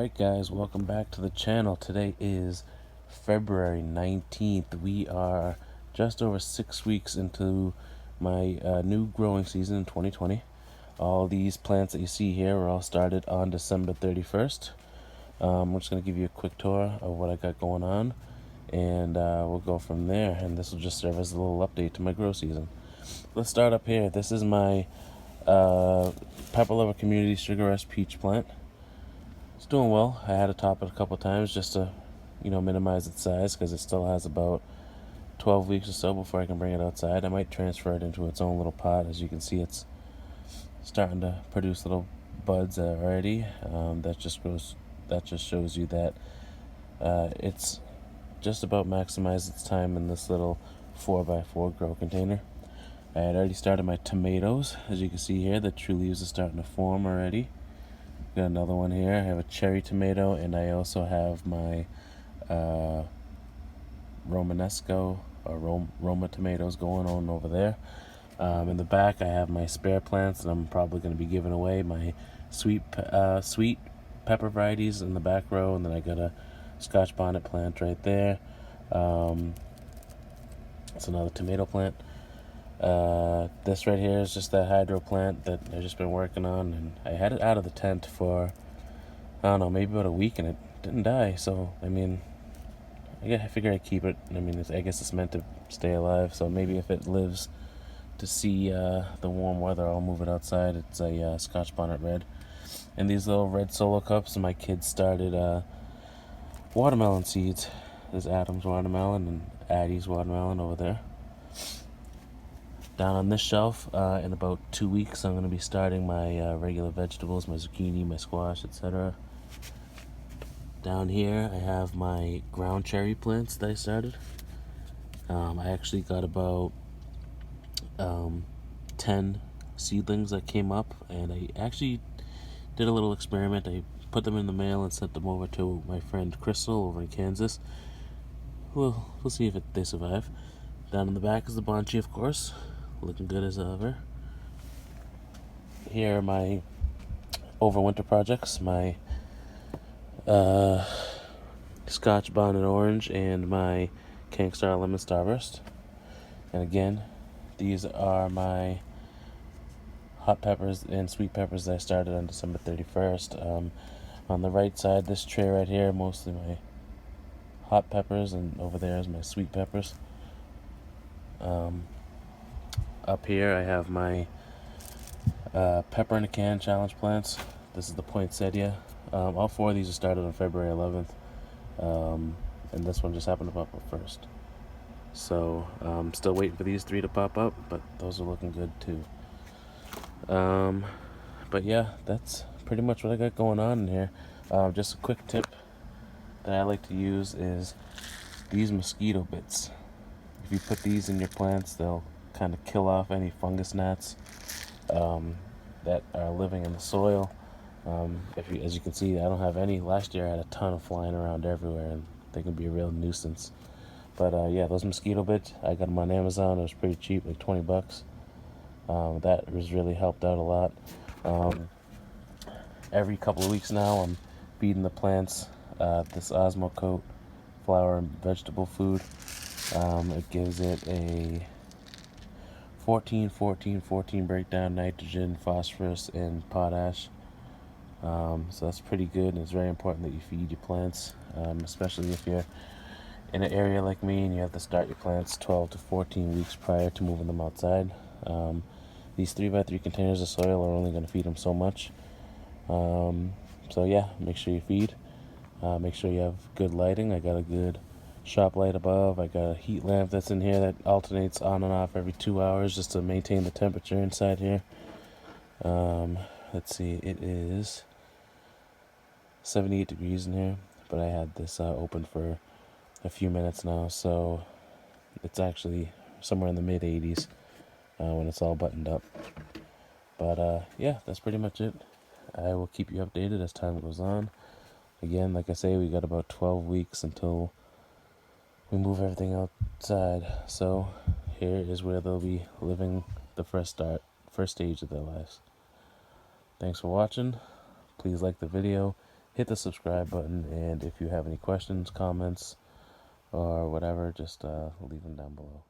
Alright guys, welcome back to the channel. Today is February 19th. We are just over 6 weeks into my new growing season in 2020. All these plants that you see here were all started on December 31st. I'm just going to give you a quick tour of what I got going on, and we'll go from there, and this will just serve as a little update to my grow season. Let's start up here. This is my Pepper Lover Community Sugar Rush Peach plant. It's doing well. I had to top it a couple times just to, minimize its size, because it still has about 12 weeks or so before I can bring it outside. I might transfer it into its own little pot. As you can see, it's starting to produce little buds already. That just shows you that it's just about maximized its time in this little 4x4 grow container. I had already started my tomatoes. As you can see here, the true leaves are starting to form already. Got another one here. I have a cherry tomato, and I also have my Romanesco or Roma tomatoes going on over there. In the back, I have my spare plants, and I'm probably going to be giving away my sweet pepper varieties in the back row, and then I got a Scotch bonnet plant right there. It's another tomato plant. This right here is just that hydro plant that I've just been working on, and I had it out of the tent for, I don't know, maybe about a week, and it didn't die. So I figure I'd keep it. I guess it's meant to stay alive, so maybe if it lives to see the warm weather, I'll move it outside. It's a Scotch bonnet red, and these little red solo cups, my kids started watermelon seeds. There's Adam's watermelon and Addie's watermelon over there. Down on this shelf, in about 2 weeks, I'm going to be starting my regular vegetables, my zucchini, my squash, etc. Down here, I have my ground cherry plants that I started. I actually got about 10 seedlings that came up, and I actually did a little experiment. I put them in the mail and sent them over to my friend Crystal over in Kansas. We'll see if they survive. Down in the back is the Bonchi, of course. Looking good as ever. Here are my overwinter projects, my Scotch bonnet orange and my Kangstar lemon starburst. And again, these are my hot peppers and sweet peppers that I started on December 31st. On the right side, this tray right here, mostly my hot peppers, and over there is my sweet peppers. Up here I have my pepper in a can challenge plants. This is the poinsettia. All 4 of these are started on February 11th, and this one just happened to pop up first. So I'm still waiting for these 3 to pop up, but those are looking good too. But yeah, that's pretty much what I got going on in here. Just a quick tip that I like to use is these mosquito bits. If you put these in your plants, they'll kind of kill off any fungus gnats that are living in the soil. As you can see, I don't have any. Last year I had a ton of flying around everywhere, and they can be a real nuisance. But yeah, those mosquito bits, I got them on Amazon. It was pretty cheap, like $20. That has really helped out a lot. Every couple of weeks now, I'm feeding the plants this Osmocote flower and vegetable food. It gives it a 14-14-14 breakdown: nitrogen, phosphorus, and potash. So that's pretty good, and it's very important that you feed your plants, especially if you're in an area like me and you have to start your plants 12 to 14 weeks prior to moving them outside. These 3x3 containers of soil are only going to feed them so much. So yeah, make sure you feed. Make sure you have good lighting. I got a good shop light above. I got a heat lamp that's in here that alternates on and off every 2 hours just to maintain the temperature inside here. Let's see, it is 78 degrees in here, but I had this open for a few minutes now, so it's actually somewhere in the mid 80s when it's all buttoned up. But yeah, that's pretty much it. I will keep you updated as time goes on. Again, like I say, we got about 12 weeks until we move everything outside. So here is where they'll be living the first stage of their lives. Thanks for watching. Please like the video hit the subscribe button. And if you have any questions, comments, or whatever, just leave them down below.